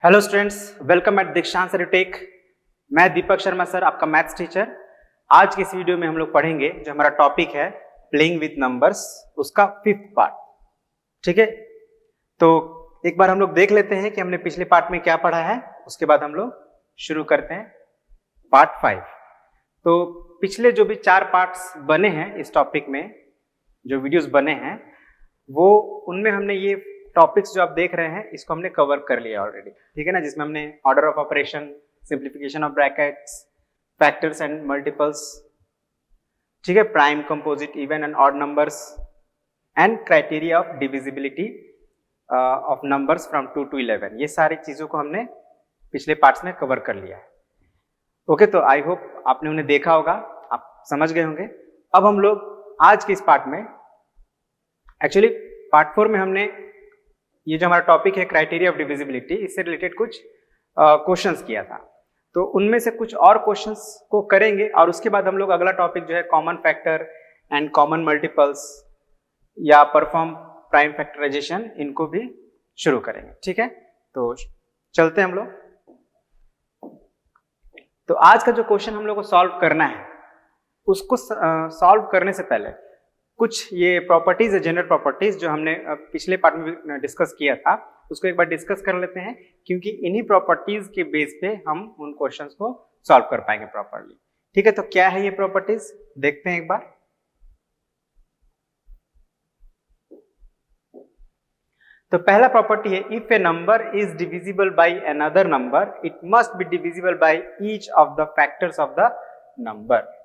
Hello students, welcome eight दीक्षांत edutech. मैं Deepak Sharma sir, आपका मैथ्स टीचर। आज की इस वीडियो में हम लोग पढ़ेंगे जो हमारा टॉपिक है प्लेइंग विथ नंबर्स, उसका 5th पार्ट। ठीक है, तो एक बार हम लोग देख लेते हैं कि हमने पिछले पार्ट में क्या पढ़ा है, उसके बाद हम लोग शुरू करते हैं पार्ट 5। तो पिछले जो भी 4 पार्ट्स बने हैं इस टॉपिक में, जो वीडियोस बने हैं, वो उनमें हमने ये टॉपिक्स जो आप देख रहे हैं इसको हमने कवर कर लिया ऑलरेडी। ठीक है ना, जिसमें हमने order of operation, simplification of brackets, factors and multiples, ठीक है, prime, composite, even and odd numbers and criteria of divisibility of numbers from 2 to 11, ये सारी चीजों को हमने पिछले पार्ट्स में कवर कर लिया है। ओके, तो आई होप आपने उन्हें देखा होगा, आप समझ गए होंगे। अब हम लोग आज के इस पार्ट में, एक्चुअली पार्ट 4 में हमने ये जो हमारा टॉपिक है क्राइटेरिया ऑफ डिविजिबिलिटी, इससे रिलेटेड कुछ क्वेश्चंस किया था। तो उनमें से कुछ और क्वेश्चंस को करेंगे और उसके बाद हम लोग अगला टॉपिक जो है common factor and common multiples या परफॉर्म प्राइम फैक्टराइजेशन, इनको भी शुरू करेंगे। ठीक है, तो चलते हैं हम लोग। तो आज का जो क्वेश्चन हम लोग को सॉल्व करना है, उसको सॉल्व करने से पहले कुछ ये प्रॉपर्टीज है, जनरल प्रॉपर्टीज, जो हमने पिछले पार्ट में डिस्कस किया था, उसको एक बार डिस्कस कर लेते हैं, क्योंकि इन्हीं प्रॉपर्टीज के बेस पे हम उन क्वेश्चंस को सॉल्व कर पाएंगे प्रॉपर्ली। ठीक है, तो क्या है ये प्रॉपर्टीज, देखते हैं एक बार। तो पहला प्रॉपर्टी है, if a number is divisible by another number it must be divisible by each of the factors of the number.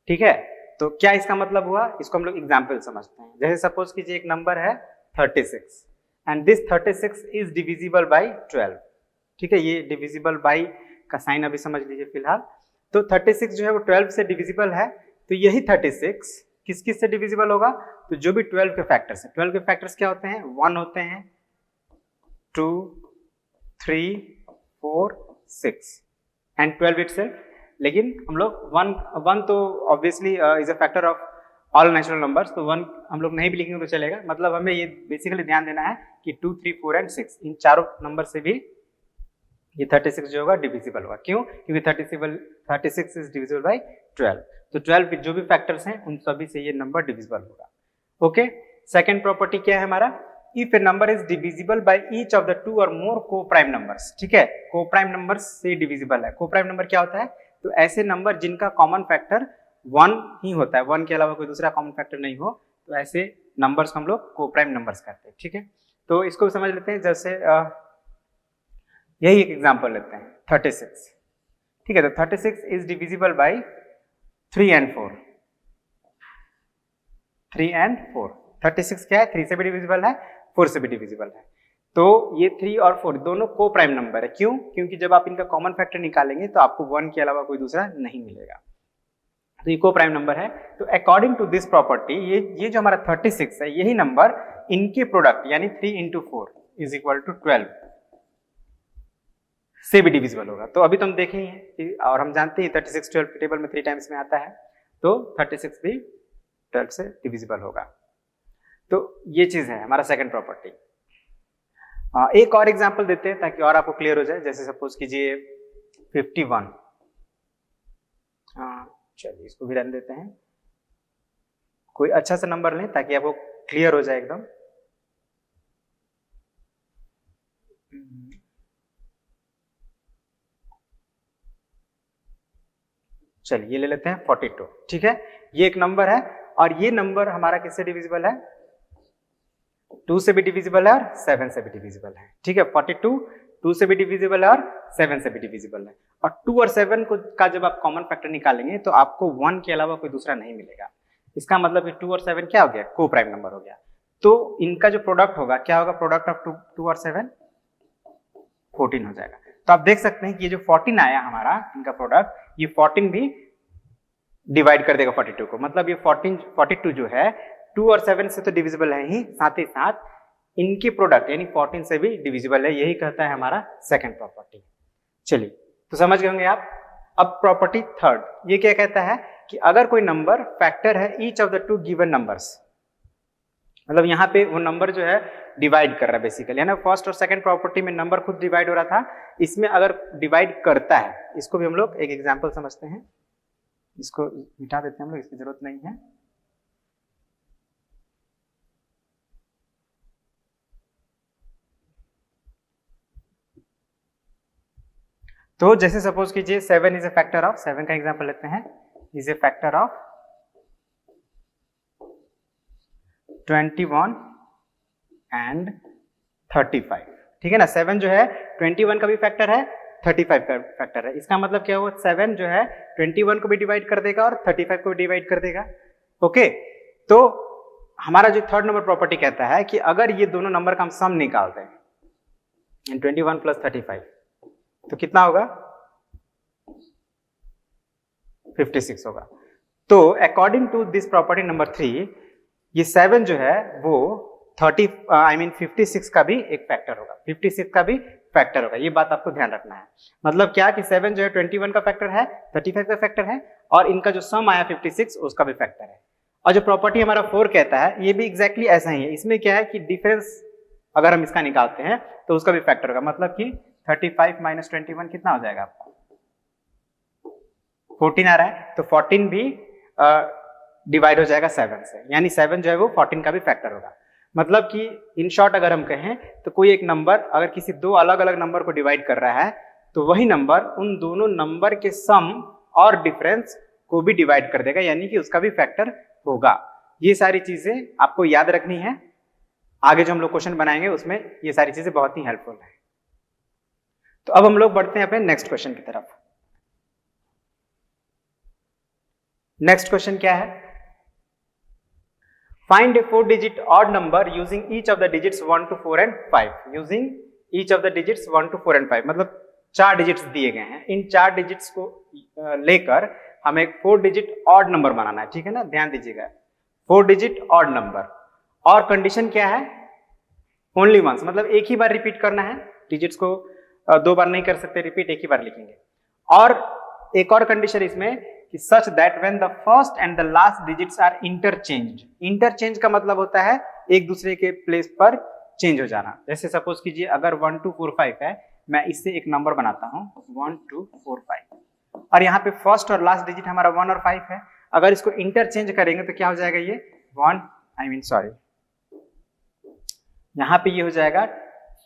ठीक है, तो क्या इसका मतलब हुआ, इसको हम लोग एग्जाम्पल समझते हैं। जैसे सपोज कीजिए एक नंबर है 36 and this 36 is divisible bye 12। ठीक है, ये डिविजिबल बाय का साइन अभी समझ लीजिए फिलहाल। तो 36 जो है वो 12 से डिविजिबल है, तो यही 36 किस किस से डिविजिबल होगा, तो जो भी 12 के फैक्टर्स हैं। 12 के फैक्टर्स क्या होते हैं, 1 होते हैं, 2, 3, 4, 6 एंड 12 इटसेल्फ। लेकिन हम लोग वन तो obviously is a factor of all natural numbers, तो 1 हम लोग नहीं भी लिखेंगे तो चलेगा। मतलब हमें ये बेसिकली ध्यान देना है कि 2, 3, 4 एंड 6 इन चारों नंबर से भी ये 36 जो होगा डिविजिबल होगा। क्यों, क्योंकि 36 इज डिविजिबल बाय 12, तो 12 जो भी फैक्टर्स हैं उन सभी से ये नंबर डिविजिबल होगा। ओके, सेकेंड प्रॉपर्टी क्या है हमारा, if a number is divisible by each of the 2 और मोर को प्राइम नंबर्स। ठीक है, को प्राइम नंबर्स से डिविजिबल है। को प्राइम नंबर क्या होता है, तो ऐसे नंबर जिनका कॉमन फैक्टर 1 ही होता है, 1 के अलावा कोई दूसरा कॉमन फैक्टर नहीं हो, तो ऐसे नंबर्स को हम लोग को प्राइम नंबर्स कहते हैं। ठीक है, तो इसको भी समझ लेते हैं। जैसे यही एक एग्जांपल लेते हैं, 36। ठीक है, तो 36 is divisible by 3 and 4। 3 and 4, 36 क्या है, 3 से भी डिविजिबल है, 4 से भी डिविजिबल है। तो ये 3 और 4 दोनों को प्राइम नंबर है। क्यों, क्योंकि जब आप इनका कॉमन फैक्टर निकालेंगे तो आपको 1 के अलावा कोई दूसरा नहीं मिलेगा, तो ये को प्राइम नंबर है। तो अकॉर्डिंग टू दिस प्रॉपर्टी, ये जो हमारा 36 है, यही नंबर इनके प्रोडक्ट यानी 3 into 4 इज इक्वल टू 12 से भी डिविजिबल होगा। तो अभी तो हम देखेंगे, और हम जानते हैं 36 12 के टेबल में 3 टाइम्स में आता है, तो 36 भी 12 से डिविजिबल होगा। तो ये चीज है हमारा सेकंड प्रॉपर्टी। एक और एग्जांपल देते हैं ताकि और आपको क्लियर हो जाए। जैसे सपोज कीजिए 51, चलिए इसको भी रन देते हैं, कोई अच्छा सा नंबर लें ताकि आपको क्लियर हो जाए एकदम। चलिए ये ले लेते हैं 42। ठीक है, ये एक नंबर है और ये नंबर हमारा किससे डिविजिबल है, 2 से भी डिविजिबल है और 7 से भी डिविजिबल है। ठीक है, 42 2 से भी डिविजिबल है और 7 से भी डिविजिबल है। और 2 और 7 को का जब आप कॉमन फैक्टर निकालेंगे तो आपको 1 के अलावा कोई दूसरा नहीं मिलेगा। इसका मतलब कि 2 और 7 क्या हो गया, को प्राइम नंबर हो गया। तो इनका जो प्रोडक्ट होगा क्या होगा, प्रोडक्ट ऑफ 2 और 7 14 हो जाएगा। तो आप देख सकते हैं कि ये जो 14 आया हमारा इनका प्रोडक्ट, ये 14 भी डिवाइड कर देगा 42 को। मतलब ये 42 जो है 2 और 7 से तो डिविजिबल है ही, साथ ही साथ इनके प्रोडक्ट यानी 14 से भी डिविजिबल है। यही कहता है हमारा सेकंड प्रॉपर्टी। चलिए, तो समझ गए होंगे आप। अब प्रॉपर्टी थर्ड, ये क्या कहता है कि अगर कोई नंबर फैक्टर है each of the 2 given numbers, मतलब यहाँ पे वो नंबर जो है डिवाइड कर रहा है बेसिकली, है ना। फर्स्ट और सेकंड प्रॉपर्टी में नंबर खुद डिवाइड हो रहा था, इसमें अगर डिवाइड करता है, इसको भी हम लोग एक एग्जांपल समझते हैं। इसको मिटा देते हैं हम लोग, इसकी जरूरत नहीं है। तो जैसे सपोज कीजिए 7 इज ए फैक्टर ऑफ, 7 का एग्जांपल लेते हैं, is a factor of 21 and 35, ठीक है ना। 7 जो है 21 का भी फैक्टर है, 35 का फैक्टर है। इसका मतलब क्या हुआ, 7 जो है 21 को भी डिवाइड कर देगा और 35 को भी डिवाइड कर देगा। ओके, तो हमारा जो थर्ड नंबर प्रॉपर्टी कहता है कि अगर ये दोनों नंबर का हम सम निकालते हैं, 21 प्लस 35, तो कितना होगा, 56 होगा। तो according to this property number 3, ये 7 जो है वो 56 का भी एक फैक्टर होगा, 56 का भी फैक्टर होगा। ये बात आपको ध्यान रखना है। मतलब क्या कि 7 जो है 21 का फैक्टर है, 35 का फैक्टर है, और इनका जो सम आया 56 उसका भी फैक्टर है। और जो प्रॉपर्टी हमारा 4 कहता है, ये भी एग्जैक्टली ऐसा ही है। इसमें क्या है कि डिफरेंस अगर हम इसका निकालते हैं तो उसका भी फैक्टर होगा। मतलब कि 35 माइनस 21 कितना हो जाएगा आपका, 14 आ रहा है, तो 14 भी डिवाइड हो जाएगा 7 से, यानी 7 जो है वो 14 का भी फैक्टर होगा। मतलब कि इन शॉर्ट अगर हम कहें तो कोई एक नंबर अगर किसी दो अलग अलग नंबर को डिवाइड कर रहा है, तो वही नंबर उन दोनों नंबर के सम और डिफरेंस को भी डिवाइड कर देगा, यानी कि उसका भी फैक्टर होगा। ये सारी चीजें आपको याद रखनी है, आगे जो हम लोग क्वेश्चन बनाएंगे उसमें ये सारी चीजें बहुत ही हेल्पफुल है। तो अब हम लोग बढ़ते हैं अपने नेक्स्ट क्वेश्चन की तरफ। नेक्स्ट क्वेश्चन क्या है, find A 4 digit odd number using each of the digits 1 to 4 and 5, using each of the digits 1 to 4 and 5, मतलब 4 डिजिट्स दिए गए हैं। इन 4 डिजिट्स को लेकर हमें एक 4 डिजिट ऑड नंबर बनाना है, ठीक है ना। ध्यान दीजिएगा, 4 डिजिट ऑड नंबर, और कंडीशन क्या है, ओनली वंस, मतलब एक ही बार रिपीट करना है। डिजिट्स को 2 बार नहीं कर सकते रिपीट, एक ही बार लिखेंगे। और एक और कंडीशन इसमें कि such that when the first and the last digits are interchanged. Interchange का मतलब होता है एक दूसरे के प्लेस पर चेंज हो जाना। जैसे सपोज कीजिए अगर 1 2 4 5 है, मैं इससे एक नंबर बनाता हूं 1 2 4 5, और यहाँ पे फर्स्ट और लास्ट डिजिट हमारा 1 और 5 है। अगर इसको इंटरचेंज करेंगे तो क्या हो जाएगा, ये 1 यहाँ पे ये हो जाएगा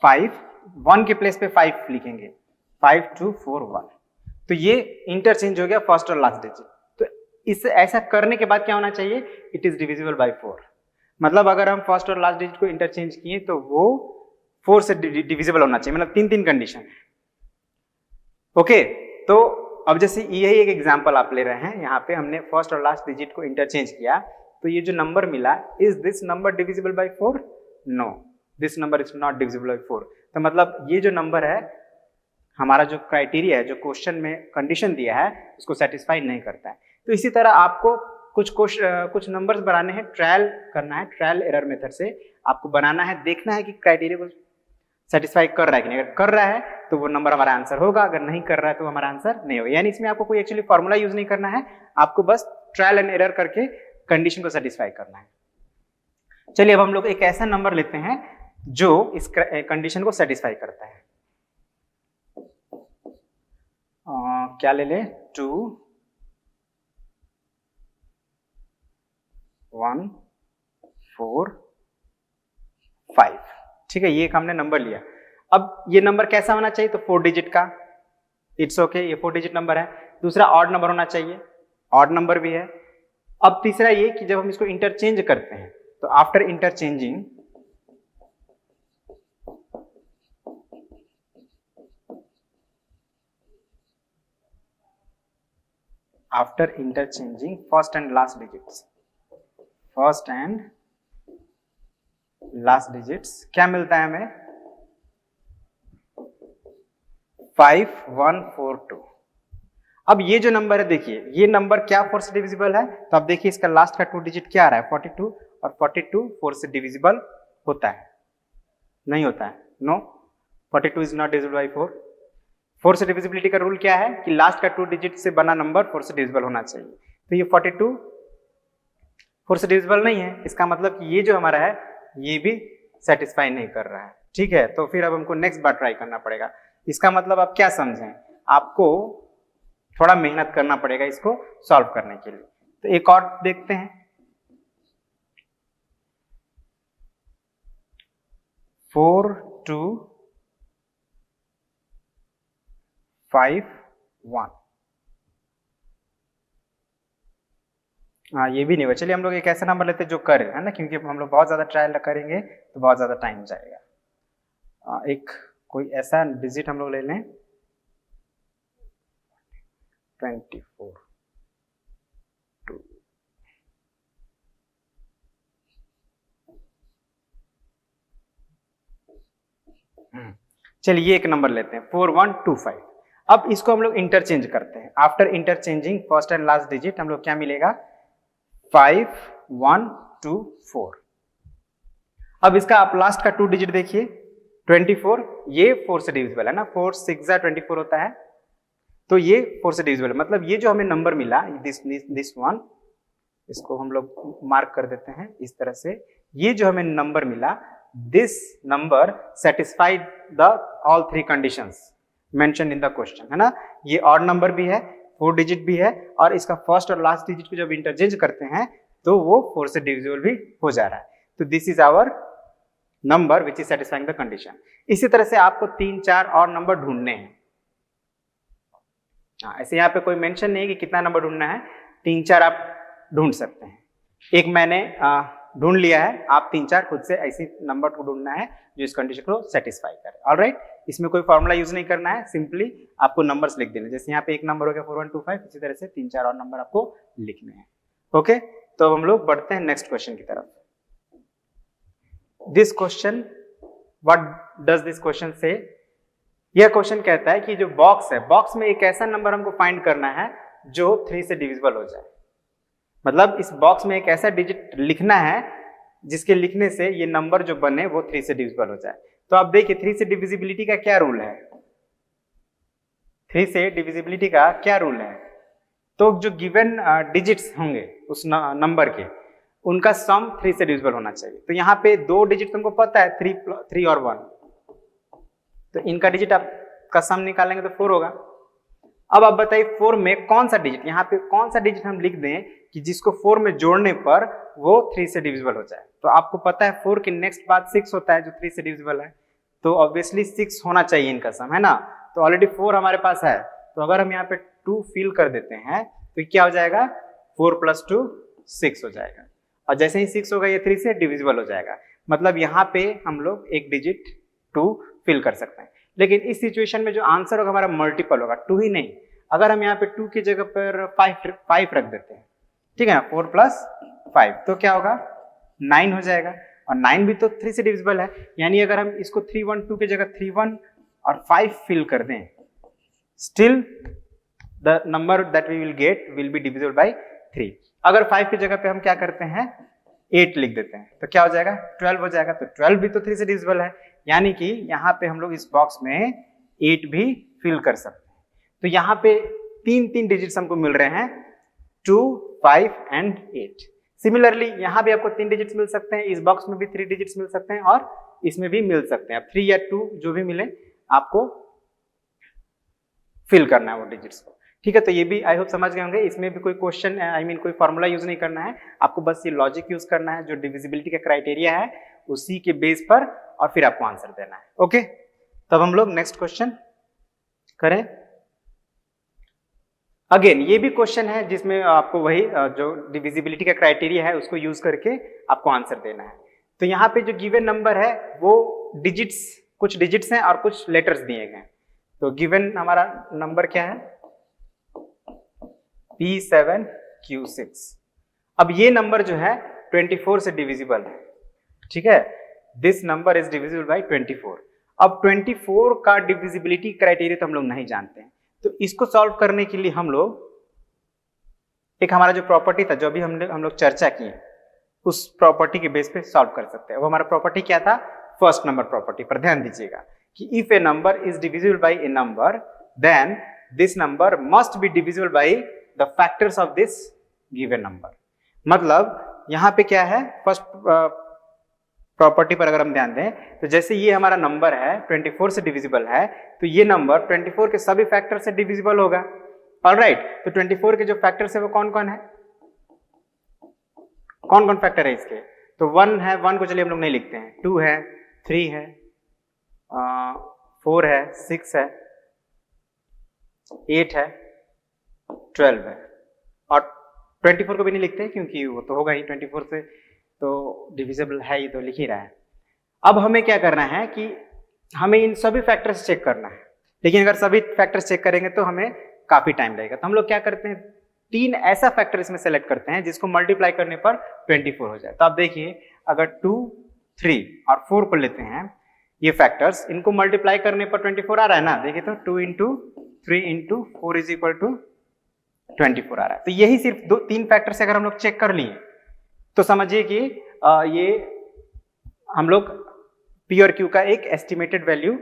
5, 1 के प्लेस पे 5 लिखेंगे, 5 2 4 1, तो ये इंटरचेंज हो गया फर्स्ट और लास्ट डिजिट। तो इस ऐसा करने के बाद क्या होना चाहिए, इट इज डिविजिबल बाय 4। मतलब अगर हम फर्स्ट और लास्ट डिजिट को इंटरचेंज किए तो वो 4 से डिविजिबल होना चाहिए, मतलब 3 कंडीशन। ओके, तो अब जैसे यही एक एग्जांपल आप ले रहे हैं, यहाँ पे हमने फर्स्ट और लास्ट डिजिट को इंटरचेंज किया, तो ये जो नंबर मिला, is this number divisible by 4? No, this number is not divisible by 4। तो मतलब ये जो नंबर है, हमारा जो क्राइटेरिया है, जो क्वेश्चन में कंडीशन दिया है, उसको सेटिस्फाई नहीं करता है। तो इसी तरह आपको कुछ नंबर्स बनाने हैं, ट्रायल करना है, ट्रायल एरर मेथड से आपको बनाना है, देखना है कि क्राइटेरिया को सेटिस्फाई कर रहा है कि नहीं। अगर कर रहा है तो वो नंबर हमारा आंसर होगा, अगर नहीं कर रहा है तो हमारा आंसर नहीं होगा। यानी इसमें आपको कोई एक्चुअली फॉर्मूला यूज नहीं करना है, आपको बस ट्रायल एंड एरर करके कंडीशन को सेटिस्फाई करना है। चलिए अब हम लोग एक ऐसा नंबर लेते हैं जो इस कंडीशन को सेटिस्फाई करता है। क्या ले ले, 2 1 4 5, ठीक है। ये एक हमने नंबर लिया। अब ये नंबर कैसा होना चाहिए, तो 4 डिजिट का, इट्स ओके, ये 4 डिजिट नंबर है। दूसरा ऑड नंबर होना चाहिए, ऑड नंबर भी है। अब तीसरा ये कि जब हम इसको इंटरचेंज करते हैं, तो after interchanging first and last digits, क्या मिलता है हमें, 5 1 4 2। अब ये जो नंबर है, देखिए ये नंबर क्या 4 से डिविजिबल है, तो अब देखिए इसका लास्ट का 2 डिजिट क्या आ रहा है, 42, और 42 4 से डिविजिबल होता है, नहीं होता है, no, 42 is not divisible by 4। 4 से डिविजिबिलिटी का रूल क्या है कि लास्ट का 2 डिजिट से बना नंबर 4 से डिविजिबल होना चाहिए। तो ये 42 4 से डिविजिबल नहीं है, इसका मतलब कि ये जो हमारा है ये भी सेटिस्फाई नहीं कर रहा है। ठीक है, तो फिर अब हमको नेक्स्ट बार ट्राई करना पड़ेगा। इसका मतलब आप क्या समझें, आपको थोड़ा मेहनत करना पड़ेगा इसको सॉल्व करने के लिए। तो एक और देखते हैं, 4 2 5 1। हाँ, ये भी नहीं हुआ। चलिए हम लोग एक ऐसा नंबर लेते हैं जो करे, है ना, क्योंकि हम लोग बहुत ज्यादा ट्रायल करेंगे तो बहुत ज्यादा टाइम जाएगा। एक कोई ऐसा डिजिट हम लोग ले लें, 24 2। चलिए ये एक नंबर लेते हैं 4125। अब इसको हम लोग इंटरचेंज करते हैं। After interchanging first and last digit हम लोग क्या मिलेगा, 5124। अब इसका आप लास्ट का 2 डिजिट देखिए, 24, ये 4 से डिविजिबल है ना, 4 6 24 होता है, तो ये 4 से डिविजिबल है। मतलब ये जो हमें नंबर मिला, दिस वन, इसको हम लोग मार्क कर देते हैं इस तरह से। ये जो हमें नंबर मिला, this number satisfied the all 3 conditions mention in the question, है ना। ये ऑड नंबर भी है, 4 डिजिट भी है, और इसका फर्स्ट और लास्ट डिजिट को जब इंटरचेंज करते हैं तो वो 4 से डिविजिबल भी हो जा रहा है। तो this is our number which is satisfying the condition. इसी तरह से आपको 3 4 और नंबर ढूंढने हैं। ऐसे यहाँ पे कोई मेंशन नहीं कि कितना नंबर ढूंढना है, 3 4 आप ढूंढ सकते हैं। एक मैंने ढूंढ लिया है, आप 3 4 खुद से ऐसी नंबर को ढूंढना है जो इस कंडीशन को सेटिस्फाई करे। ऑलराइट, इसमें कोई फॉर्मूला यूज नहीं करना है, सिंपली आपको नंबर्स लिख देने। जैसे यहाँ पे एक नंबर हो गया 4125, इसी तरह से 3 4 और नंबर आपको लिखने हैं। ओके, तो अब हम लोग बढ़ते हैं नेक्स्ट क्वेश्चन की तरफ। This question, what does this question से? यह क्वेश्चन कहता है कि जो बॉक्स है, बॉक्स में एक ऐसा नंबर हमको फाइंड करना है जो 3 से डिविजिबल हो जाए। मतलब इस बॉक्स में एक ऐसा डिजिट लिखना है जिसके लिखने से ये नंबर जो बने वो 3 से डिविजिबल हो जाए। तो आप देखिए 3 से डिविजिबिलिटी का क्या रूल है, 3 से डिविजिबिलिटी का क्या रूल है। तो जो गिवन डिजिट्स होंगे उस नंबर के, उनका सम 3 से डिविजिबल होना चाहिए। तो यहाँ पे 2 डिजिट तुमको पता है, 3 और 1, तो इनका डिजिट आप का सम निकालेंगे तो 4 होगा। अब आप बताइए 4 में कौन सा डिजिट, यहाँ पे कौन सा डिजिट हम लिख दें कि जिसको 4 में जोड़ने पर वो 3 से डिविजिबल हो जाए। तो आपको पता है 4 के नेक्स्ट बाद 6 होता है जो 3 से डिविजिबल है, तो ऑब्वियसली 6 होना चाहिए इनका सम, है ना। तो ऑलरेडी 4 हमारे पास है, तो अगर हम यहाँ पे 2 फिल कर देते हैं तो क्या हो जाएगा, 4 + 2 6 हो जाएगा। और जैसे ही 6 होगा ये 3 से डिविजिबल हो जाएगा। मतलब यहाँ पे हम लोग एक डिजिट 2 फिल कर सकते हैं। लेकिन इस सिचुएशन में जो आंसर होगा हमारा मल्टीपल होगा, 2 ही नहीं। अगर हम यहाँ पे 2 की जगह पर 5 रख देते हैं, ठीक है ना, 4 + 5, तो क्या होगा, 9 हो जाएगा। और 9 भी तो 3 से डिविजिबल है, यानी अगर हम इसको 3 1 2 की जगह 3 1 और 5 फिल कर दें, still the number that we will get will be divisible by 3। अगर 5 की जगह पे हम क्या करते हैं, 8 लिख देते हैं, तो क्या हो जाएगा, 12 हो जाएगा। तो 12 भी तो 3 से डिविजिबल है, यानी कि यहाँ पे हम लोग इस बॉक्स में 8 भी फिल कर सकते हैं। तो यहाँ पे 3 डिजिट्स हमको मिल रहे हैं, 2 5 एंड 8। सिमिलरली यहाँ भी आपको 3 डिजिट्स मिल सकते हैं, इस बॉक्स में भी 3 डिजिट्स मिल सकते हैं और इसमें भी मिल सकते हैं। अब 3 या 2 जो भी मिले आपको फिल करना है वो डिजिट्स को, ठीक है। तो ये भी आई होप समझ गए होंगे। इसमें भी कोई क्वेश्चन कोई फॉर्मूला यूज नहीं करना है, आपको बस ये लॉजिक यूज करना है, जो डिविजिबिलिटी का क्राइटेरिया है उसी के बेस पर, और फिर आपको आंसर देना है। ओके, तब हम लोग नेक्स्ट क्वेश्चन करें। अगेन ये भी क्वेश्चन है जिसमें आपको वही जो डिविजिबिलिटी का क्राइटेरिया है उसको यूज करके आपको आंसर देना है। तो यहाँ पे जो गिवन नंबर है वो डिजिट्स, कुछ डिजिट्स हैं और कुछ लेटर्स दिए गए हैं। तो गिवन हमारा नंबर क्या है, P7Q6। अब ये नंबर जो है 24 से डिविजिबल है, ठीक है। This number is divisible bye 24। अब 24 का डिविजिबिलिटी क्राइटेरिया तो हम लोग नहीं जानते हैं, तो इसको सॉल्व करने के लिए हम लोग एक हमारा जो प्रॉपर्टी था, जो भी हम लोग चर्चा किए, उस प्रॉपर्टी के बेस पे सॉल्व कर सकते हैं। वो हमारा प्रॉपर्टी क्या था, फर्स्ट नंबर प्रॉपर्टी पर ध्यान दीजिएगा कि if a number is divisible by a number then this number must be divisible by the factors of this given number. मतलब यहाँ पे क्या है, फर्स्ट प्रॉपर्टी पर अगर हम ध्यान दें तो जैसे ये हमारा नंबर है 24 से डिविजिबल है, तो ये नंबर 24 के सभी फैक्टर से डिविजिबल होगा। ऑलराइट, तो 24 के जो फैक्टर्स है वो कौन कौन है, कौन कौन फैक्टर है इसके? तो 1 है, 1 को चलिए हम लोग नहीं लिखते हैं, 2 है, 3 है, 4 है, 6 है, 8 है, 12 है, और 24 को भी नहीं लिखते क्योंकि वो तो होगा ही, 24 से तो डिविजिबल है ही, तो लिख ही रहा है। अब हमें क्या करना है कि हमें इन सभी फैक्टर्स चेक करना है, लेकिन अगर सभी फैक्टर्स चेक करेंगे तो हमें काफी टाइम लगेगा। तो हम लोग क्या करते हैं, 3 ऐसा फैक्टर इसमें सेलेक्ट करते हैं जिसको मल्टीप्लाई करने पर 24 हो जाए। तो आप देखिए, अगर 2, 3 और 4 को लेते हैं, ये फैक्टर्स, इनको मल्टीप्लाई करने पर 24 आ रहा है ना, देखिए तो 2 into 3 into 4 is equal to 24 आ रहा है। तो यही सिर्फ 3 फैक्टर से अगर हम लोग चेक कर लिए तो समझिए कि ये हम लोग पी और क्यू का एक एस्टिमेटेड वैल्यू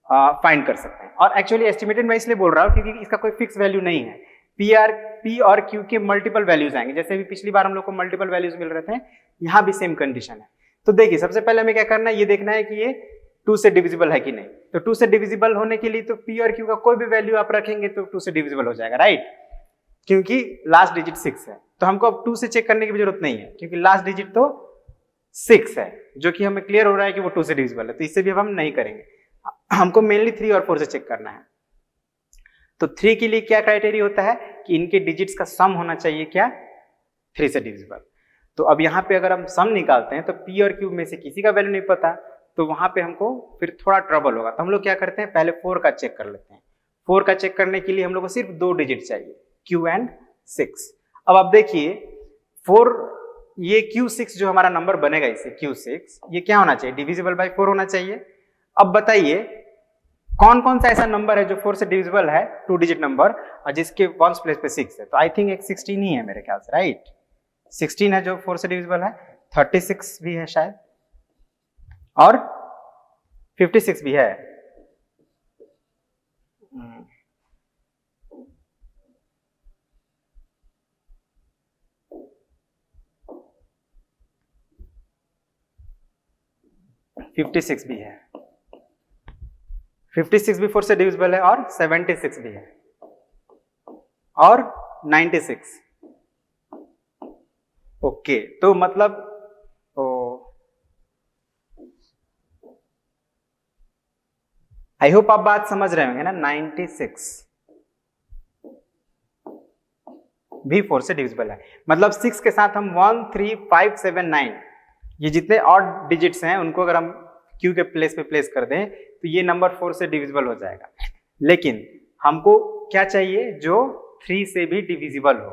फाइंड कर सकते हैं। और एक्चुअली एस्टिमेटेड मैं इसलिए बोल रहा हूं क्योंकि इसका कोई फिक्स वैल्यू नहीं है। पी और क्यू के मल्टीपल वैल्यूज आएंगे, जैसे भी पिछली बार हम लोग को मल्टीपल वैल्यूज मिल रहे थे, यहाँ भी सेम कंडीशन है। तो देखिए, सबसे पहले हमें क्या करना है, ये देखना है कि ये 2 से डिविजिबल है कि नहीं। तो 2 से डिविजिबल होने के लिए तो पी और क्यू का कोई भी वैल्यू आप रखेंगे तो 2 से डिविजिबल हो जाएगा, राइट, क्योंकि लास्ट डिजिट 6 है। तो हमको अब 2 से चेक करने की भी जरूरत नहीं है क्योंकि लास्ट डिजिट तो 6 है, जो कि हमें क्लियर हो रहा है कि वो 2 से डिविजिबल है, तो इससे भी अब हम नहीं करेंगे। हमको मेनली 3 और 4 से चेक करना है। तो 3 के लिए क्या क्राइटेरिया होता है कि इनके डिजिट्स का सम होना चाहिए क्या, 3 से डिविजिबल। तो अब यहाँ पे अगर हम सम निकालते हैं तो पी और क्यू में से किसी का वैल्यू नहीं पता, तो वहां पे हमको फिर थोड़ा ट्रबल होगा। तो हम लोग क्या करते हैं, पहले 4 का चेक कर लेते हैं। 4 का चेक करने के लिए हम लोग को सिर्फ 2 डिजिट चाहिए, Q एंड 6। अब आप देखिए 4, ये Q6 जो हमारा नंबर बनेगा इसे Q6, ये क्या होना चाहिए, डिविजिबल बाय 4 होना चाहिए। अब बताइए कौन कौन सा ऐसा नंबर है जो 4 से डिविजिबल है, 2 डिजिट नंबर, और जिसके वंस प्लेस पे 6 है। तो आई थिंक एक 16 ही है मेरे ख्याल से, राइट, 16 है जो 4 से डिविजिबल है, 36 भी है शायद, और 56 भी है। $56 भी है, 56 भी 4 से डिविजिबल है, और 76 भी है, और 96। ओके, तो मतलब आई होप आप बात समझ रहे होंगे ना। 96 भी 4 से डिविजिबल है, मतलब 6 के साथ हम 1, 3, 5, 7, 9 ये जितने ऑड डिजिट्स हैं उनको अगर हम क्यू के प्लेस पे प्लेस कर दें तो ये नंबर 4 से डिविजिबल हो जाएगा। लेकिन हमको क्या चाहिए, जो 3 से भी डिविजिबल हो।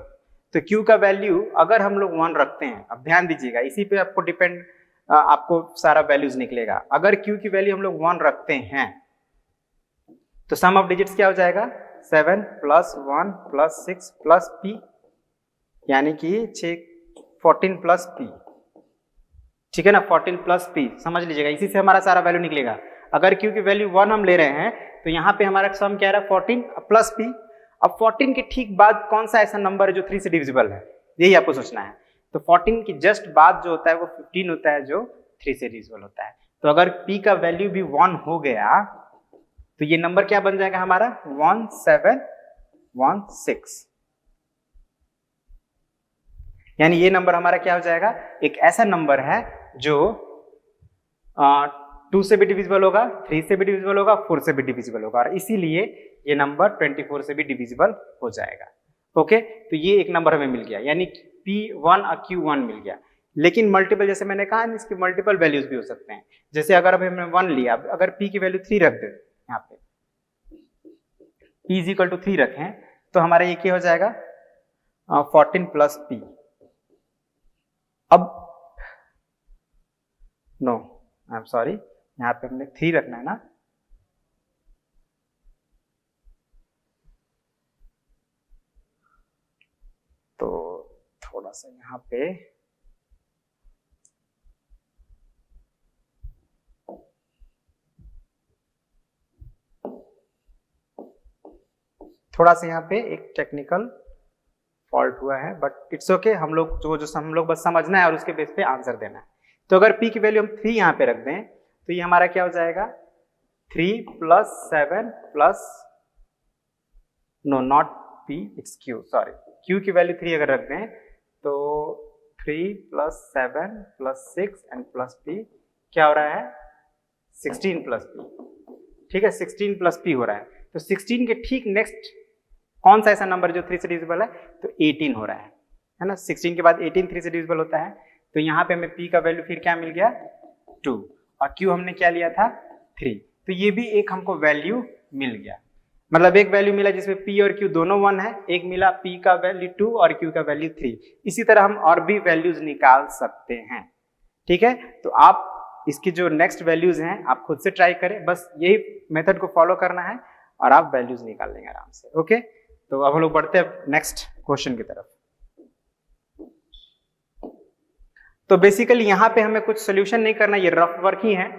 तो क्यू का वैल्यू अगर हम लोग 1 रखते हैं, अब ध्यान दीजिएगा, इसी पे आपको डिपेंड, आपको सारा वैल्यूज निकलेगा। अगर क्यू की वैल्यू हम लोग 1 रखते हैं तो सम ऑफ डिजिट्स क्या हो जाएगा, 7 प्लस 1 प्लस 6 प्लस p, यानी कि 14 प्लस p, ठीक है ना, 14 प्लस p, समझ लीजिएगा, इसी से हमारा सारा वैल्यू निकलेगा। अगर क्यू की वैल्यू 1 हम ले रहे हैं तो यहाँ पे हमारा सम क्या रहा है, 14 प्लस p। अब 14 के ठीक बाद कौन सा ऐसा नंबर है जो 3 से डिविजिबल है, यही आपको सोचना है। तो 14 की जस्ट बाद जो होता है वो 15 होता है जो 3 से डिविजिबल होता है। तो अगर p का वैल्यू भी 1 हो गया तो ये नंबर क्या बन जाएगा हमारा, 1716, यानी ये नंबर हमारा क्या हो जाएगा, एक ऐसा नंबर है जो 2 से भी डिविजिबल होगा, 3 से भी डिविजिबल होगा, 4 से भी डिविजिबल होगा, और इसीलिए ये नंबर 24 से भी डिविजिबल हो जाएगा। ओके, तो ये एक नंबर हमें मिल गया, यानी P1 और Q1 मिल गया। लेकिन मल्टीपल, जैसे मैंने कहा, इसकी मल्टीपल वैल्यूज भी हो सकते हैं। जैसे अगर अब हमने 1 लिया, अगर P की वैल्यू 3 रख दे, यहाँ पे P इज इक्वल टू 3 रखें तो हमारा ये क्या हो जाएगा, 14 प्लस P। अब नो, आई एम सॉरी, यहाँ पे हमने 3 रखना है ना, तो थोड़ा सा यहाँ पे यहाँ पे एक टेक्निकल फॉल्ट हुआ है, बट इट्स ओके। हम लोग जो हम लोग बस समझना है और उसके बेस पे आंसर देना है। तो अगर p की वैल्यू हम 3 यहाँ पे रख दें तो ये हमारा क्या हो जाएगा 3 + 7 plus no not p, it's q, sorry q की वैल्यू 3 अगर रख दें तो 3 + 7 + 6 एंड प्लस p क्या हो रहा है 16 + p, ठीक है 16 + p हो रहा है। तो 16 के ठीक नेक्स्ट कौन सा ऐसा नंबर जो 3 से डिविजिबल है, तो 18 हो रहा है ना। 16 के बाद 18 3 से डिविजिबल होता है, तो यहाँ पे हमें p का वैल्यू फिर क्या मिल गया 2 और q हमने क्या लिया था 3, तो ये भी एक हमको वैल्यू मिल गया, मतलब एक वैल्यू मिला जिसमें p और q दोनों 1 है, एक मिला p का वैल्यू 2 और q का वैल्यू 3। इसी तरह हम और भी वैल्यूज निकाल सकते हैं, ठीक है। तो आप इसकी जो नेक्स्ट वैल्यूज हैं आप खुद से ट्राई करें, बस यही मेथड को फॉलो करना है और आप वैल्यूज निकाल लेंगे आराम से। ओके, तो अब हम लोग बढ़ते हैं नेक्स्ट क्वेश्चन की तरफ। तो बेसिकली यहाँ पे हमें कुछ सोल्यूशन नहीं करना, ये रफ वर्क ही है,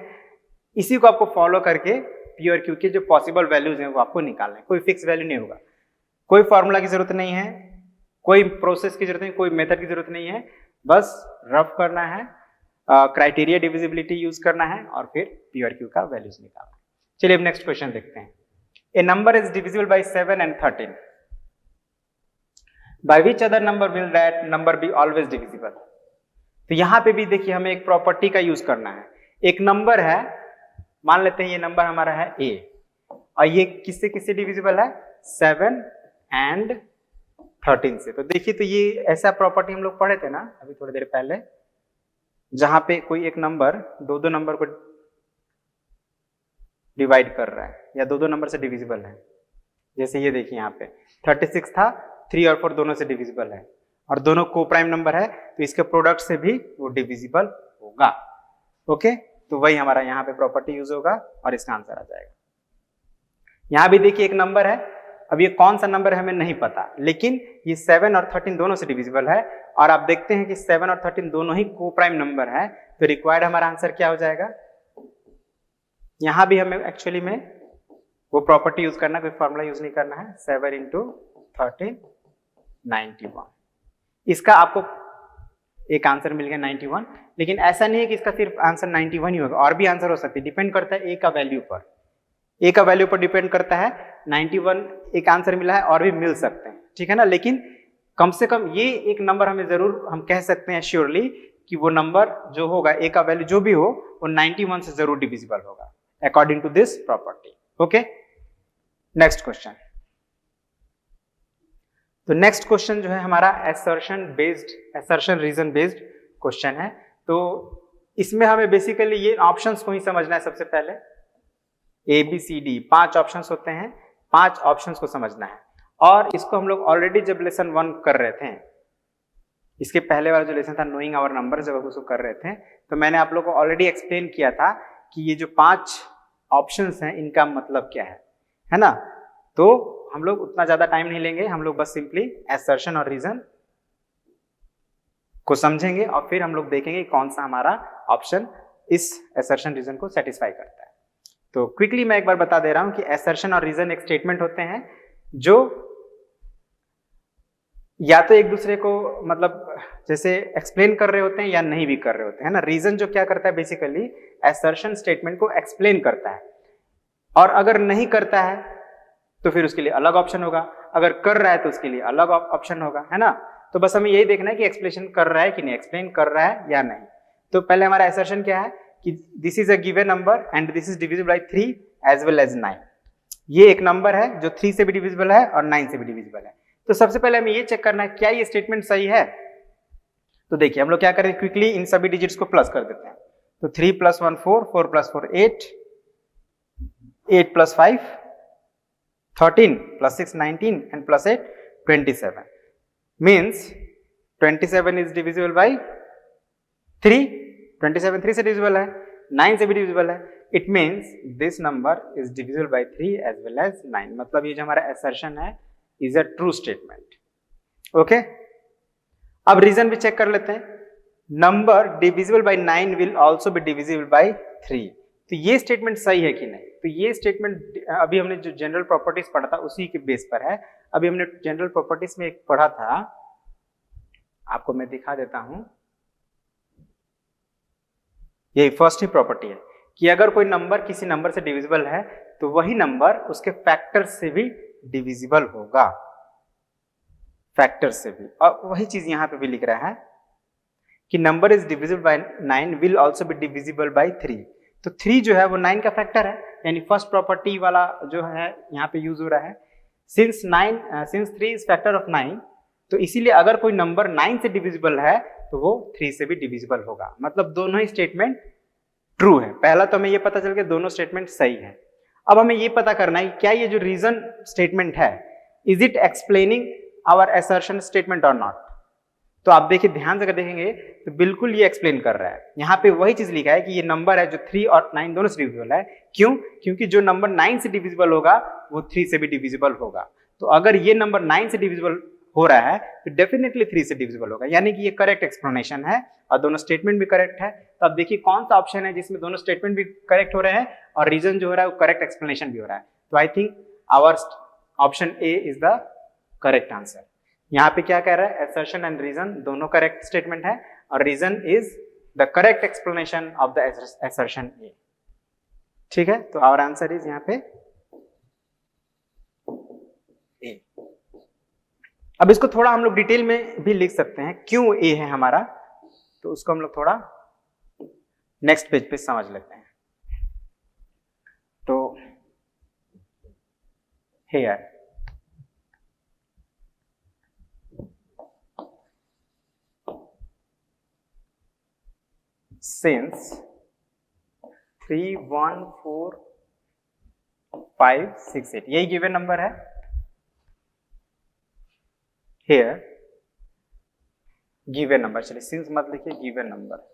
इसी को आपको फॉलो करके p और q के जो पॉसिबल वैल्यूज हैं वो आपको निकालना है। कोई फिक्स वैल्यू नहीं होगा, कोई फॉर्मूला की जरूरत नहीं है, कोई प्रोसेस की जरूरत नहीं, कोई मेथड की जरूरत नहीं है, बस रफ करना है, क्राइटेरिया डिविजिबिलिटी यूज करना है और फिर p और q का वैल्यूज निकालना है। चलिए अब नेक्स्ट क्वेश्चन देखते हैं। A number is divisible by 7 and 13, by which other number will that number be always divisible. तो यहां पे भी देखिए हमें एक प्रॉपर्टी का यूज करना है। एक नंबर है, मान लेते हैं ये नंबर हमारा है a और ये किससे किससे डिविजिबल है 7 and 13 से। तो देखिए तो ये ऐसा प्रॉपर्टी हम लोग पढ़े थे ना अभी थोड़ी देर पहले, जहां पे कोई एक नंबर दो नंबर को डिवाइड कर रहा है या दो नंबर से डिविजिबल है। जैसे ये देखिए यहाँ पे 36 था, 3 और 4 दोनों से डिविजिबल है और दोनों को प्राइम नंबर है, तो इसके प्रोडक्ट से भी वो डिविजिबल होगा। ओके, तो वही हमारा यहाँ पे प्रॉपर्टी यूज होगा और इसका आंसर आ जाएगा। यहाँ भी देखिए एक नंबर है, अब ये कौन सा नंबर है हमें नहीं पता, लेकिन ये 7 और 13 दोनों से डिविजिबल है और आप देखते हैं कि 7 और 13 दोनों ही को प्राइम नंबर है, तो रिक्वायर्ड हमारा आंसर क्या हो जाएगा। यहां भी हमें एक्चुअली में वो प्रॉपर्टी यूज करना, कोई फॉर्मूला यूज नहीं करना है। 7 × 13 91, इसका आपको एक आंसर मिल गया 91, लेकिन ऐसा नहीं है कि इसका सिर्फ आंसर 91 ही होगा, और भी आंसर हो सकती है, डिपेंड करता है ए का वैल्यू पर, ए का वैल्यू पर डिपेंड करता है। 91 एक आंसर मिला है और भी मिल सकते हैं, ठीक है ना। लेकिन कम से कम ये एक नंबर हमें जरूर हम कह सकते हैं श्योरली कि वो नंबर जो होगा ए का वैल्यू जो भी हो वो 91 से जरूर डिविजिबल होगा according to this property. Okay, next question. तो नेक्स्ट क्वेश्चन जो है हमारा असर्शन रीजन बेस्ड क्वेश्चन है। तो इसमें हमें बेसिकली ये ऑप्शंस को ही समझना है। सबसे पहले A B C D 5 options होते हैं, 5 ऑप्शंस को समझना है। और इसको हम लोग ऑलरेडी जब लेसन 1 कर रहे थे, इसके पहले वाला जो लेसन था नोइंग आवर नंबर, जब उसको कर रहे थे तो मैंने आप लोगों को ऑलरेडी एक्सप्लेन किया था कि ये जो 5 ऑप्शंस हैं इनका मतलब क्या है ना। तो हम लोग उतना ज्यादा टाइम नहीं लेंगे, हम लोग बस सिंपली असर्शन और रीजन को समझेंगे और फिर हम लोग देखेंगे कौन सा हमारा ऑप्शन इस असर्शन रीजन को सेटिस्फाई करता है। तो क्विकली मैं एक बार बता दे रहा हूं कि असर्शन और रीजन एक स्टेटमेंट होते हैं जो या तो एक दूसरे को मतलब जैसे एक्सप्लेन कर रहे होते हैं या नहीं भी कर रहे होते हैं ना। रीजन जो क्या करता है बेसिकली असर्शन स्टेटमेंट को एक्सप्लेन करता है, और अगर नहीं करता है तो फिर उसके लिए अलग ऑप्शन होगा, अगर कर रहा है तो उसके लिए अलग ऑप्शन होगा, है ना। तो बस हमें यही देखना है कि एक्सप्लेनेशन कर रहा है कि नहीं, एक्सप्लेन कर रहा है या नहीं। तो पहले हमारा असर्शन क्या है कि this is a given number and this is divisible by 3 as well as 9। ये एक नंबर है जो 3 से भी डिविजिबल है और 9 से भी डिविजिबल है। तो सबसे पहले हमें ये चेक करना है क्या ये स्टेटमेंट सही है। तो देखिए हम लोग क्या करें, क्विकली इन सभी डिजिट्स को प्लस कर देते हैं। तो 3 + 1 4, 4 + 4 8, 8 + 5 13, + 6 19 and +8 27 means 27 is divisible by 3, 27 3 से डिविजिबल है, 9 से भी डिविजिबल है। It means this number is divisible by 3 as well as 9। मतलब ये जो हमारा असर्शन है is a true statement. Okay, अब रीजन भी चेक कर लेते हैं। Number divisible by 9 will also be divisible by 3। तो ये स्टेटमेंट सही है कि नहीं। तो ये स्टेटमेंट अभी हमने जो जनरल प्रॉपर्टीज पढ़ा था उसी के बेस पर है। अभी हमने जनरल प्रॉपर्टीज में एक पढ़ा था, आपको मैं दिखा देता हूं। यही फर्स्ट ही प्रॉपर्टी है कि अगर कोई नंबर किसी नंबर से डिविजिबल है तो वही नंबर उसके फैक्टर से भी डिविजिबल होगा, फैक्टर से भी। और वही चीज यहां पे भी लिख रहा है कि number is divisible by 9 will also be divisible by 3। तो 3 जो है वो 9 का फैक्टर है, यानी फर्स्ट प्रॉपर्टी वाला जो है यहाँ पे यूज हो रहा है। सिंस 3 इज फैक्टर ऑफ 9, तो इसीलिए अगर कोई नंबर 9 से डिविजिबल है तो वो 3 से भी डिविजिबल होगा। मतलब दोनों ही स्टेटमेंट ट्रू है। पहला तो हमें ये पता चल गया दोनों स्टेटमेंट सही है। अब हमें ये पता करना है क्या ये जो रीजन स्टेटमेंट है is it explaining our assertion statement or not. तो आप देखिए ध्यान से अगर देखेंगे तो बिल्कुल ये एक्सप्लेन कर रहा है। यहाँ पे वही चीज लिखा है कि ये नंबर है जो 3 और 9 दोनों से डिविजिबल है। क्यों? क्योंकि जो नंबर 9 से डिविजिबल होगा वो 3 से भी डिविजिबल होगा। तो अगर ये नंबर 9 से डिविजिबल हो रहा है तो डेफिनेटली 3 से डिविजिबल होगा, यानी कि ये करेक्ट एक्सप्लेनेशन है और दोनों स्टेटमेंट भी करेक्ट है। तो अब देखिए कौन सा ऑप्शन है जिसमें दोनों स्टेटमेंट भी करेक्ट हो रहे हैं और रीजन जो हो रहा है वो करेक्ट एक्सप्लेनेशन भी हो रहा है। तो I think our option A is the correct answer. यहाँ पे क्या कह रहा है, assertion एंड रीजन दोनों करेक्ट स्टेटमेंट है और reason is the correct explanation of the assertion A. ठीक है, तो आवर आंसर इज यहाँ पे ए। अब इसको थोड़ा हम लोग डिटेल में भी लिख सकते हैं क्यों ए है हमारा, तो उसको हम लोग थोड़ा नेक्स्ट पेज पे समझ लेते हैं। तो हियर since 3 1 4 5 6 8 यही गिवन नंबर है। here गिवन नंबर, चलिए since मत लिखिए, गिवन नंबर।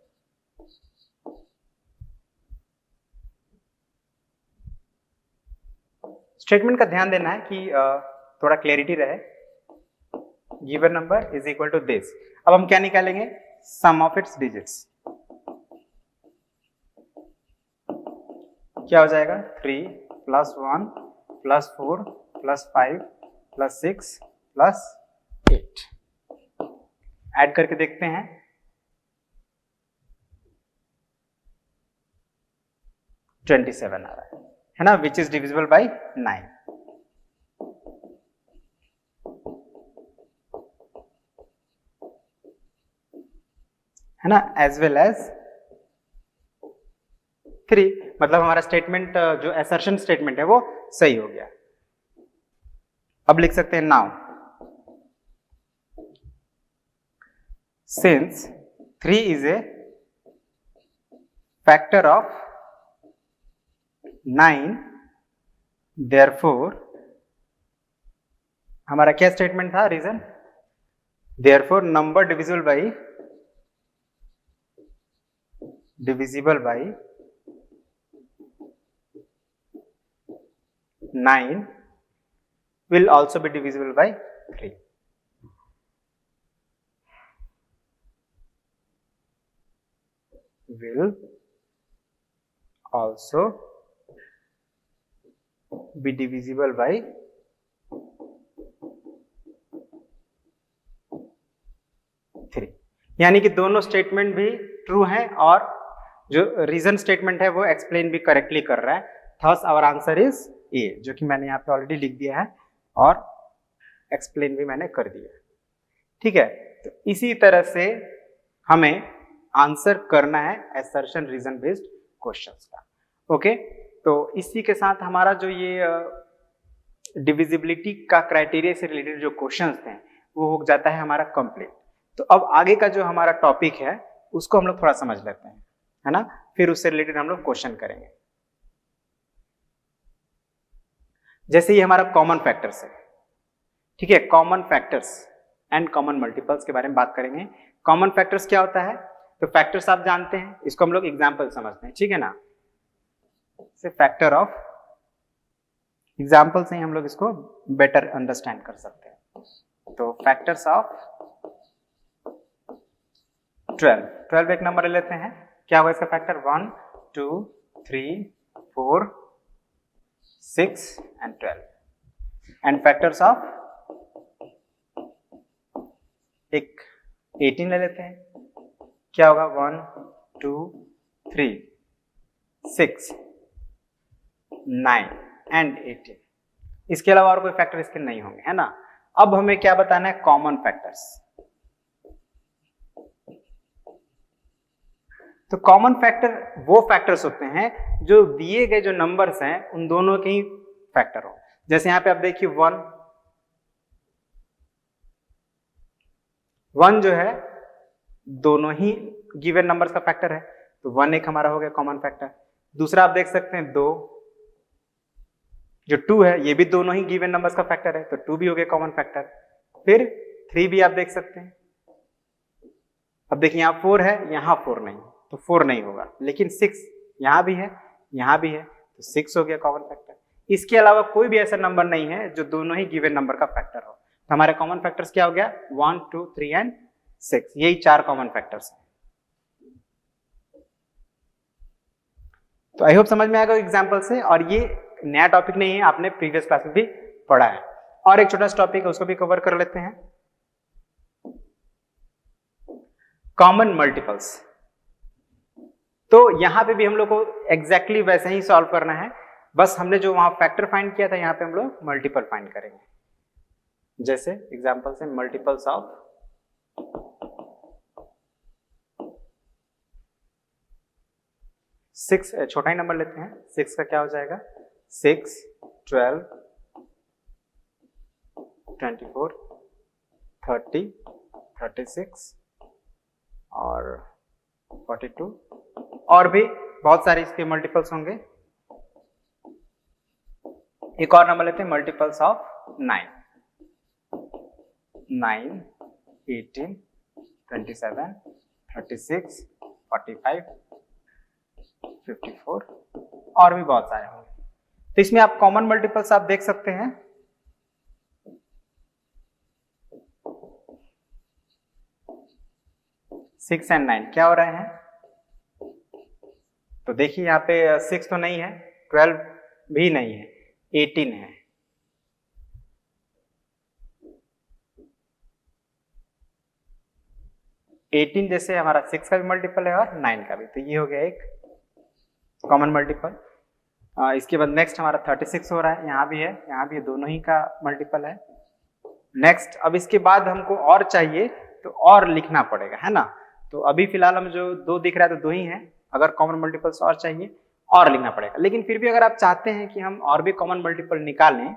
स्टेटमेंट का ध्यान देना है कि थोड़ा क्लैरिटी रहे। Given number is equal to this. अब हम क्या निकालेंगे, सम ऑफ इट्स डिजिट्स। क्या हो जाएगा, 3 plus 1 plus 4 plus 5 plus 6 plus 8। Add करके देखते हैं, $27 आ रहा है ना, विच इज डिविजिबल बाई 9। है ना, एज वेल एज 3। मतलब हमारा स्टेटमेंट जो असर्शन स्टेटमेंट है वो सही हो गया। अब लिख सकते हैं now since 3 is a factor of 9 therefore, हमारा क्या स्टेटमेंट था, reason, therefore number divisible by 9 will also be divisible by 3। will also be divisible by 3। यानी कि दोनों स्टेटमेंट भी ट्रू हैं और जो रीजन स्टेटमेंट है वो एक्सप्लेन भी करेक्टली कर रहा है। Thus our answer is A, जो कि मैंने यहाँ पे ऑलरेडी लिख दिया है और एक्सप्लेन भी मैंने कर दिया। ठीक है, तो इसी तरह से हमें आंसर करना है असर्शन रीजन बेस्ड क्वेश्चंस का। ओके, तो इसी के साथ हमारा जो ये डिविजिबिलिटी का क्राइटेरिया से रिलेटेड जो क्वेश्चंस थे वो हो जाता है हमारा कंप्लीट। तो अब आगे का जो हमारा टॉपिक है उसको हम लोग थोड़ा समझ लेते हैं, है ना, फिर उससे रिलेटेड हम लोग क्वेश्चन करेंगे। जैसे ये हमारा कॉमन फैक्टर्स है, ठीक है, common factors and common multiples के बारे में बात करेंगे। कॉमन फैक्टर्स क्या होता है, तो फैक्टर्स आप जानते हैं, इसको हम लोग एग्जाम्पल समझते हैं, ठीक है ना, से फैक्टर ऑफ एग्जाम्पल से ही हम लोग इसको बेटर अंडरस्टैंड कर सकते हैं। तो फैक्टर्स ऑफ 12 एक नंबर ले लेते हैं, क्या होगा इसका factor, 1 2 3 4 6 and 12। And factors of एक 18 ले लेते हैं, क्या होगा, 1 2 3, 6, 9 एंड 18। इसके अलावा और कोई फैक्टर इसके नहीं होंगे, है ना। अब हमें क्या बताना है, कॉमन फैक्टर्स। तो कॉमन फैक्टर वो फैक्टर्स होते हैं जो दिए गए जो नंबर्स हैं उन दोनों के ही फैक्टर हो। जैसे यहां पे आप देखिए 1 जो है दोनों ही गिवन नंबर्स का फैक्टर है, तो 1 एक हमारा हो गया कॉमन फैक्टर। दूसरा आप देख सकते हैं 2, जो 2 है ये भी दोनों ही गिवन नंबर्स का फैक्टर है, तो 2 भी हो गया कॉमन फैक्टर। फिर 3 भी आप देख सकते हैं। अब देखिए यहां 4 है, यहां 4 नहीं, तो 4 नहीं होगा, लेकिन 6 यहां भी है, यहां भी है, तो 6 हो गया कॉमन फैक्टर। इसके अलावा कोई भी ऐसा नंबर नहीं है जो दोनों ही गिवन नंबर का फैक्टर हो। तो हमारे कॉमन फैक्टर्स क्या हो गया, 1, 2, 3 एंड 6, यही 4 कॉमन फैक्टर्स हैं। तो आई होप समझ में आएगा एग्जाम्पल से, और ये नया टॉपिक नहीं है, आपने प्रीवियस क्लास में भी पढ़ा है। और एक छोटा सा टॉपिक है उसको भी कवर कर लेते हैं, कॉमन मल्टीपल्स। तो यहां पे भी हम लोग को एग्जैक्टली वैसे ही सॉल्व करना है, बस हमने जो वहां फैक्टर फाइंड किया था यहां पे हम लोग मल्टीपल फाइंड करेंगे। जैसे एग्जांपल से मल्टीपल्स ऑफ 6, छोटा ही नंबर लेते हैं, 6 का क्या हो जाएगा, 6, 12, 24, 30, 36 और 42, और भी बहुत सारे इसके मल्टीपल्स होंगे। एक और नंबर लेते हैं मल्टीपल्स ऑफ 9, 9, 18, 27, 36, 45, 54 और भी बहुत सारे होंगे। तो इसमें आप कॉमन मल्टीपल्स आप देख सकते हैं, सिक्स एंड 9 क्या हो रहे हैं, तो देखिए यहाँ पे 6 तो नहीं है, 12 भी नहीं है, 18 है। एटीन जैसे हमारा 6 का भी मल्टीपल है और 9 का भी, तो ये हो गया एक कॉमन मल्टीपल। इसके बाद नेक्स्ट हमारा 36 हो रहा है, यहाँ भी है, यहाँ भी है, दोनों ही का मल्टीपल है। नेक्स्ट अब इसके बाद हमको और चाहिए तो और लिखना पड़ेगा, है ना। तो अभी फिलहाल हम जो 2 दिख रहा है तो 2 ही है, अगर कॉमन मल्टीपल्स और चाहिए और लिखना पड़ेगा। लेकिन फिर भी अगर आप चाहते हैं कि हम और भी कॉमन मल्टीपल निकालें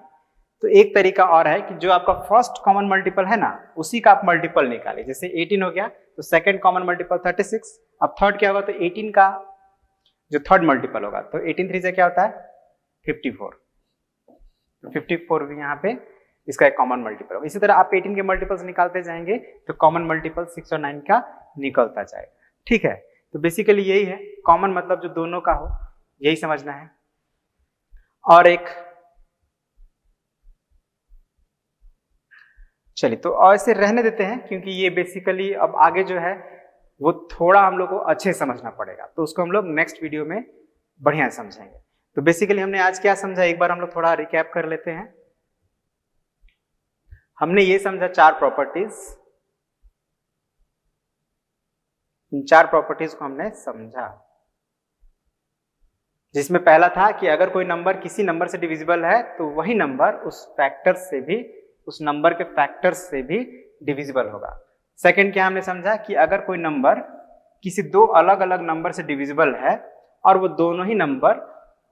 तो एक तरीका और है कि जो आपका फर्स्ट कॉमन मल्टीपल है ना उसी का आप मल्टीपल निकालें। जैसे 18 हो गया तो सेकंड कॉमन मल्टीपल 36, अब थर्ड क्या होगा, तो 18 का जो थर्ड मल्टीपल होगा, तो 18 3 से क्या होता है 54, तो 54 भी यहाँ पे इसका एक कॉमन मल्टीपल होगा। इसी तरह आप 18 के मल्टीपल्स निकालते जाएंगे तो कॉमन मल्टीपल 6 और 9 का निकलता जाएगा, ठीक है। तो बेसिकली यही है, कॉमन मतलब जो दोनों का हो, यही समझना है। और एक चलिए तो ऐसे रहने देते हैं, क्योंकि ये बेसिकली अब आगे जो है वो थोड़ा हम लोग को अच्छे समझना पड़ेगा, तो उसको हम लोग नेक्स्ट वीडियो में बढ़िया समझेंगे। तो बेसिकली हमने आज क्या समझा, एक बार हम लोग थोड़ा रिकैप कर लेते हैं। हमने ये समझा 4 प्रॉपर्टीज, इन 4 प्रॉपर्टीज को हमने समझा, जिसमें पहला था कि अगर कोई नंबर किसी नंबर से डिविजिबल है तो वही नंबर उस फैक्टर से भी, उस नंबर के फैक्टर से भी डिविजिबल होगा। सेकंड क्या हमने समझा कि अगर कोई नंबर किसी 2 अलग अलग नंबर से डिविजिबल है और वो दोनों ही नंबर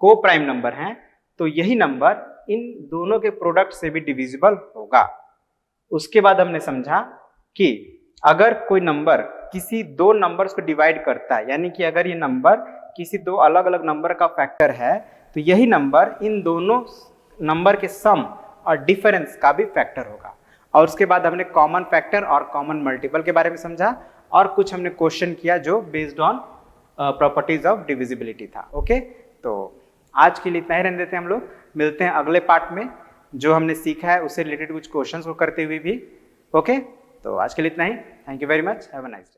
को प्राइम नंबर हैं, तो यही नंबर इन दोनों के प्रोडक्ट से भी डिविजिबल होगा। उसके बाद हमने समझा कि अगर कोई नंबर किसी 2 नंबर्स को डिवाइड करता है, यानी कि अगर ये नंबर किसी 2 अलग अलग नंबर का फैक्टर है, तो यही नंबर इन दोनों नंबर के सम और डिफरेंस का भी फैक्टर होगा। और उसके बाद हमने कॉमन फैक्टर और कॉमन मल्टीपल के बारे में समझा, और कुछ हमने क्वेश्चन किया जो based on properties of divisibility था। ओके, तो आज के लिए इतना ही रहने देते हैं हम लोग, मिलते हैं अगले पार्ट में, जो हमने सीखा है उससे रिलेटेड कुछ क्वेश्चंस को करते हुए भी। ओके, तो आज के लिए इतना ही, thank you very much, have a nice day.